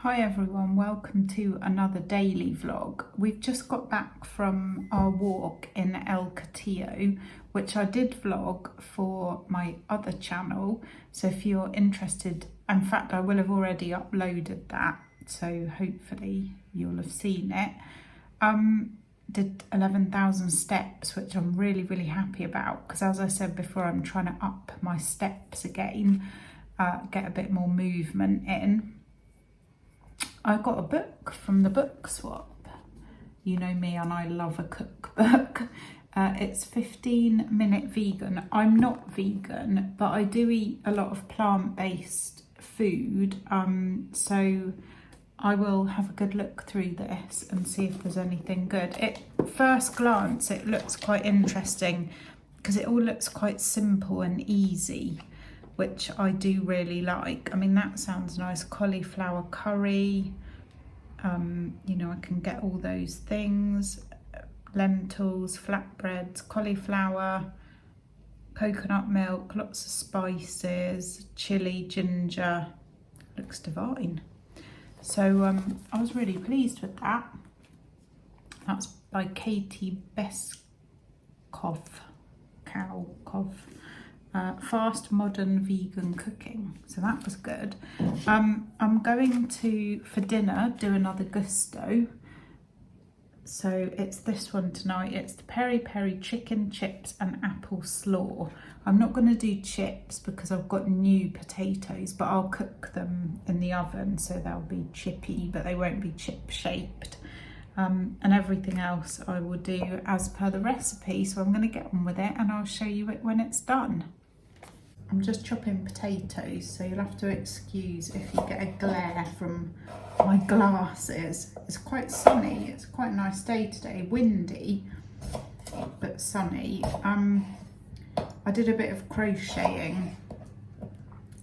Hi everyone, welcome to another daily vlog. We've just got back from our walk in El Catillo, which I did vlog for my other channel. So if you're interested, in fact I will have already uploaded that, so hopefully you'll have seen it. Did 11,000 steps, which I'm really happy about, because as I said before, I'm trying to up my steps again, get a bit more movement in. I got a book from the book swap. You know me and I love a cookbook. It's 15-minute vegan. I'm not vegan, but I do eat a lot of plant-based food. So I will have a good look through this and see if there's anything good. At first glance, it looks quite interesting because it all looks quite simple and easy, which I do really like. I mean, that sounds nice. Cauliflower curry, you know, I can get all those things. Lentils, flatbreads, cauliflower, coconut milk, lots of spices, chili, ginger. Looks divine. So I was really pleased with that. That's by Katie Beskov. Fast modern vegan cooking, so that was good. I'm going to, for dinner, do another gusto. So it's this one tonight. It's the peri peri chicken chips and apple slaw. I'm not going to do chips because I've got new potatoes, but I'll cook them in the oven so they'll be chippy, but they won't be chip shaped. And everything else I will do as per the recipe, so I'm going to get on with it and I'll show you it when it's done. I'm just chopping potatoes, so you'll have to excuse if you get a glare from my glasses. It's quite sunny, it's quite a nice day today, windy but sunny. I did a bit of crocheting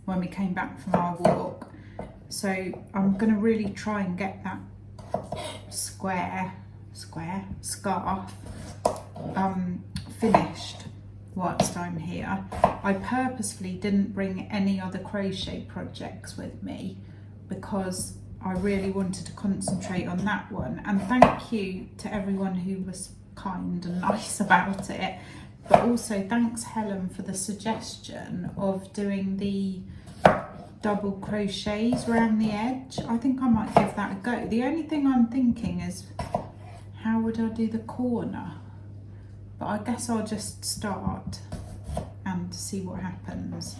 when we came back from our walk, so I'm going to really try and get that scarf finished whilst I'm here. I purposefully didn't bring any other crochet projects with me because I really wanted to concentrate on that one. And thank you to everyone who was kind and nice about it, but also thanks Helen for the suggestion of doing the double crochets around the edge. I think I might give that a go. The only thing I'm thinking is, how would I do the corner? But I guess I'll just start and see what happens.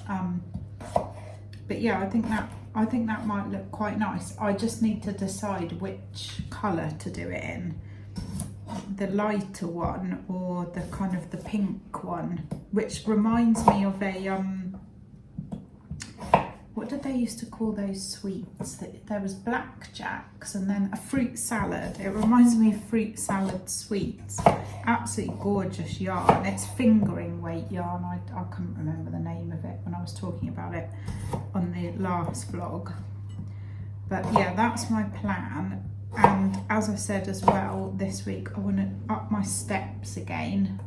But yeah, I think that might look quite nice. I just need to decide which colour to do it in. The lighter one or the kind of the pink one, which reminds me of a what did they used to call those sweets? There was blackjacks and then a fruit salad. It reminds me of fruit salad sweets. Absolutely gorgeous yarn. It's fingering weight yarn. I couldn't remember the name of it when I was talking about it on the last vlog. But yeah, that's my plan. And as I said as well, this week I want to up my steps again.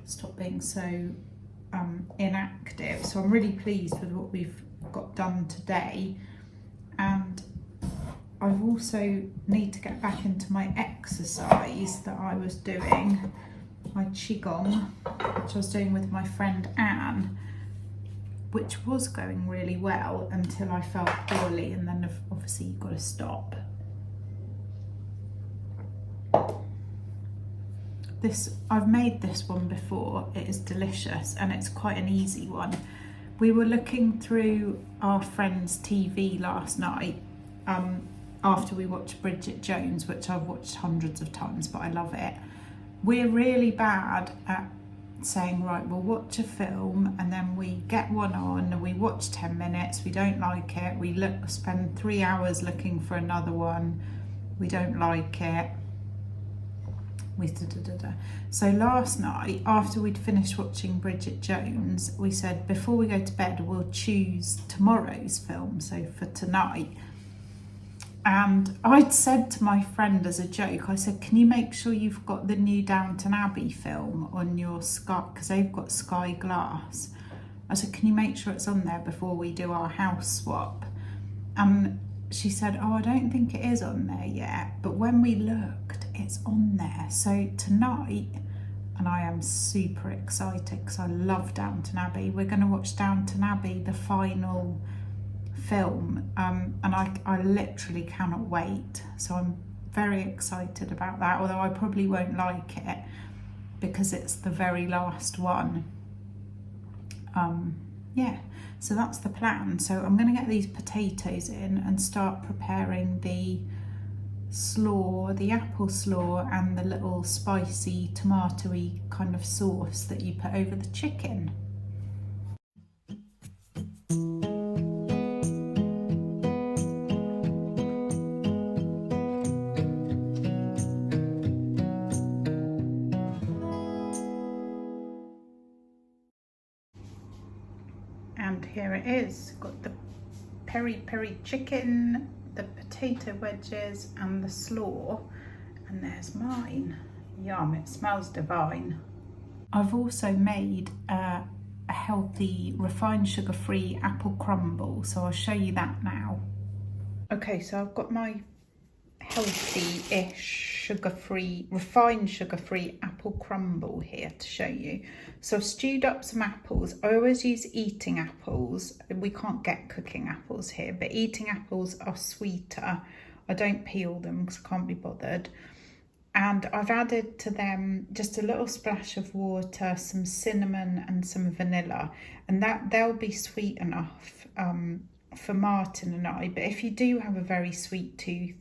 Stop being so inactive. So I'm really pleased with what we've got done today, and I also need to get back into my exercise that I was doing, my qigong, which I was doing with my friend Anne, which was going really well until I felt poorly, and then obviously you've got to stop. I've made this one before. It is delicious and it's quite an easy one. We were looking through our friend's TV last night after we watched Bridget Jones, which I've watched hundreds of times, but I love it. We're really bad at saying, right, we'll watch a film and then we get one on and we watch 10 minutes, we don't like it, we spend 3 hours looking for another one, we don't like it. So last night, after we'd finished watching Bridget Jones, we said before we go to bed we'll choose tomorrow's film, so for tonight. And I'd said to my friend as a joke, I said, can you make sure you've got the new Downton Abbey film on your Sky, because they've got Sky Glass. I said, can you make sure it's on there before we do our house swap? And she said, oh, I don't think it is on there yet, but when we looked, it's on there. So tonight, and I am super excited because I love Downton Abbey, we're going to watch Downton Abbey, the final film, and I literally cannot wait. So I'm very excited about that, although I probably won't like it because it's the very last one. Yeah, so that's the plan. So I'm going to get these potatoes in and start preparing the slaw, the apple slaw, and the little spicy tomatoey kind of sauce that you put over the chicken. And here it is, got the peri peri chicken, the potato wedges and the slaw, and there's mine. Yum, it smells divine. I've also made a healthy refined sugar-free apple crumble, so I'll show you that now. Okay, so I've got my healthy-ish sugar-free, refined sugar-free apple crumble here to show you. So I've stewed up some apples. I always use eating apples. We can't get cooking apples here, but eating apples are sweeter. I don't peel them because I can't be bothered. And I've added to them just a little splash of water, some cinnamon and some vanilla, and they'll be sweet enough for Martin and I. But if you do have a very sweet tooth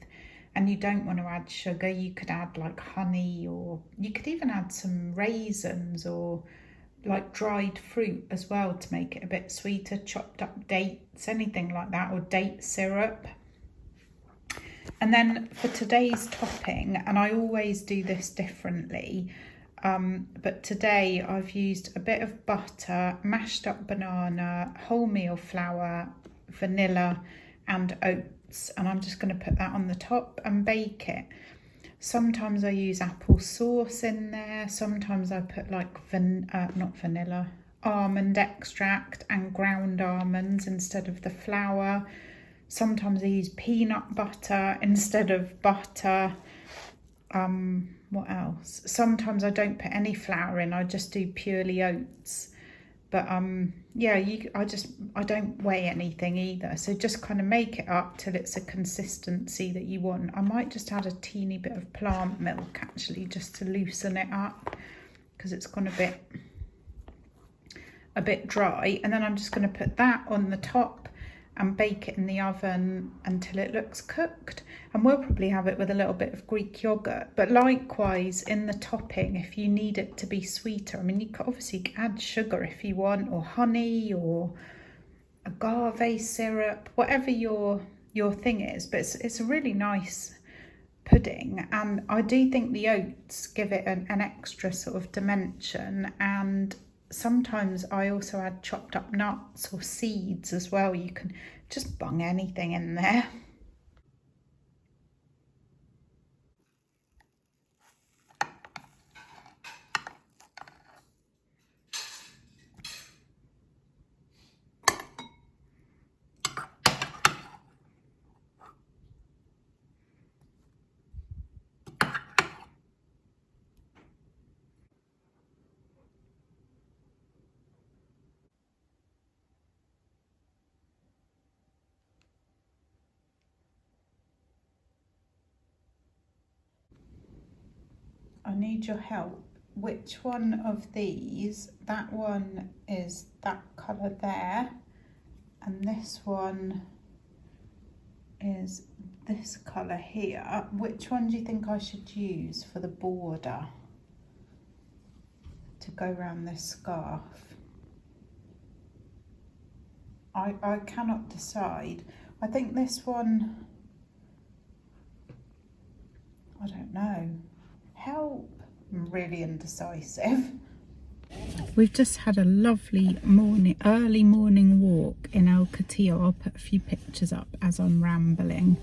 and you don't want to add sugar, you could add like honey, or you could even add some raisins or like dried fruit as well to make it a bit sweeter, chopped up dates, anything like that, or date syrup. And then for today's topping, and I always do this differently, but today I've used a bit of butter, mashed up banana, wholemeal flour, vanilla and oats, and I'm just going to put that on the top and bake it. Sometimes I use apple sauce in there, sometimes I put like not vanilla, almond extract and ground almonds instead of the flour. Sometimes I use peanut butter instead of butter. What else? Sometimes I don't put any flour in, I just do purely oats. But yeah, I don't weigh anything either. So just kind of make it up till it's a consistency that you want. I might just add a teeny bit of plant milk actually, just to loosen it up because it's gone a bit dry. And then I'm just going to put that on the top and bake it in the oven until it looks cooked. And we'll probably have it with a little bit of Greek yogurt. But likewise, in the topping, if you need it to be sweeter, I mean, you could obviously add sugar if you want, or honey, or agave syrup, whatever your thing is. But it's a really nice pudding. And I do think the oats give it an extra sort of dimension. And sometimes I also add chopped up nuts or seeds as well. You can just bung anything in there. I need your help. Which one of these? That one is that colour there, and this one is this colour here. Which one do you think I should use for the border to go around this scarf? I cannot decide. I think this one, I don't know. Help, I'm really indecisive. We've just had a lovely early morning walk in El Catillo. I'll put a few pictures up as I'm rambling.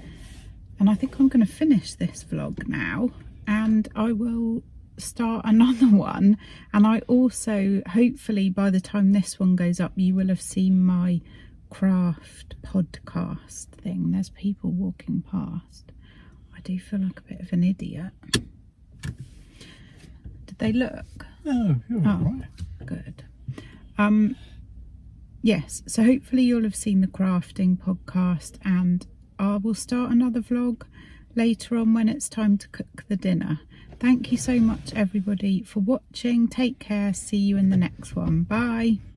And I think I'm going to finish this vlog now, and I will start another one. And I also, hopefully by the time this one goes up, you will have seen my craft podcast thing. There's people walking past. I do feel like a bit of an idiot. Did they look? No, you're all right. Good. Yes, so hopefully you'll have seen the crafting podcast, and I will start another vlog later on when it's time to cook the dinner. Thank you so much everybody for watching. Take care. See you in the next one. Bye.